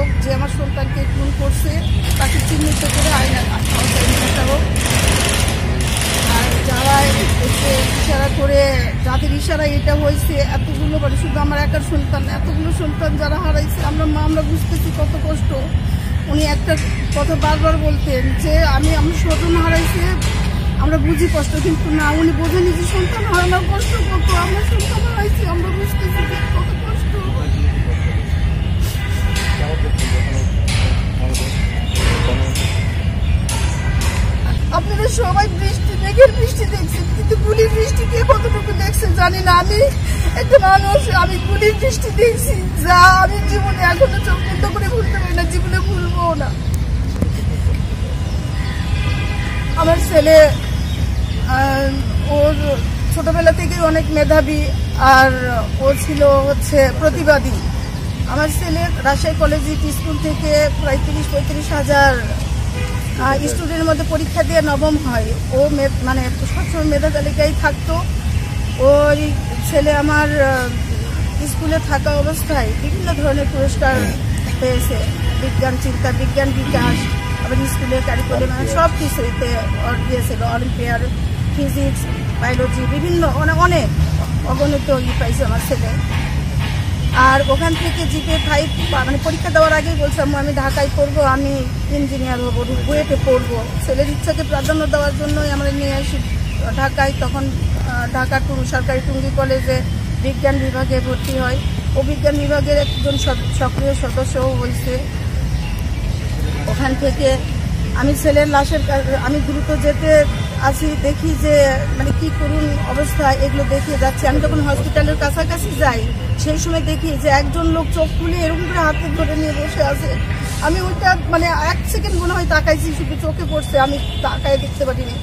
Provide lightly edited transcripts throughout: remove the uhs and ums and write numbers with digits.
হোক, যে আমার সন্তানকে খুন করছে তাকে চিহ্নিত করে আইনের আওতায় নিয়ে আসা হোক। আর যারা ইশারা করে, যাদের ইশারা এটা হয়েছে, এতগুলো মানে শুধু আমার একার সন্তান, এতগুলো সন্তান যারা হারাইছে, আমরা বুঝতেছি কত কষ্ট। উনি একটা কথা বারবার বলতেন যে আমার স্বজন হারাইছে, আমরা বুঝি কষ্ট, কিন্তু না, উনি বোঝেনি যে সন্তান হারানোর কষ্ট কত। আমরা সন্তান হারাইছি, আমরা বুঝতেছি কত কষ্ট। আপনারা সবাই মেঘের বৃষ্টি দেখছেন, কিন্তু গুলির বৃষ্টি কে কতটুকু দেখছেন জানি না। আমি একটা মানুষ, আমি গুলির বৃষ্টি দেখছি যা আমি জীবনে এখনো চোখ বন্ধ করে ভুলতে পারি না, জীবনে ভুলবো না। আমার ছেলে ওর ছোটবেলা থেকেই অনেক মেধাবী, আর ও ছিল প্রতিবাদী। আমার ছেলে রাজশাহী কলেজিয়েট স্কুল থেকে প্রায় 30-35 হাজার স্টুডেন্টের মধ্যে পরীক্ষা দিয়ে নবম হয়। ও মানে সবসময় মেধা তালিকায় থাকতো। ওই ছেলে আমার স্কুলে থাকা অবস্থায় বিভিন্ন ধরনের পুরস্কার পেয়েছে, বিজ্ঞান চিন্তা, বিজ্ঞান বিকাশ, আবার স্কুলের কারিকুলাম সব কিছুতে দিয়েছিল। অলিম্পিয়াড, ফিজিক্স, বায়োলজি, বিভিন্ন অনেক অগণিত পাইছে আমার ছেলে। আর ওখান থেকে জিপে 5 মানে পরীক্ষা দেওয়ার আগেই বলছিলাম আমি ঢাকায় পড়বো, আমি ইঞ্জিনিয়ার হবো, বুয়েটে পড়বো। ছেলের ইচ্ছাকে প্রাধান্য দেওয়ার জন্যই আমরা নিয়ে আসি ঢাকায়। তখন ঢাকা সরকারি টুঙ্গি কলেজে বিজ্ঞান বিভাগে ভর্তি হয়। ও বিজ্ঞান বিভাগের একজন সক্রিয় সদস্যও হয়েছে। ওখান থেকে আমি ছেলের লাশের আমি দ্রুত যেতে আসি, দেখি যে মানে কি করুন অবস্থা, এগুলো দেখিয়ে যাচ্ছে। আমি যখন হসপিটালের কাছাকাছি যাই সেই সময় দেখি যে একজন লোক চোখ খুলে এরকম করে হাতে ধরে নিয়ে বসে আছে। আমি ওইটা মানে 1 সেকেন্ড মনে হয় তাকাইছি, শুধু চোখে পড়ছে, আমি তাকায় দেখতে পারিনি।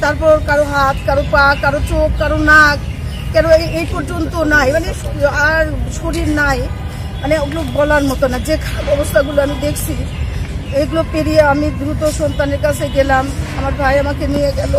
তারপর কারো হাত, কারো পা, কারো চোখ, কারো নাক, কারো এই পর্যন্ত নাই, মানে আর শরীর নাই, মানে ওগুলো বলার মতো না যে অবস্থাগুলো আমি দেখছি। এগুলো পেরিয়ে আমি দ্রুত সন্তানের কাছে গেলাম, আমার ভাই আমাকে নিয়ে গেল।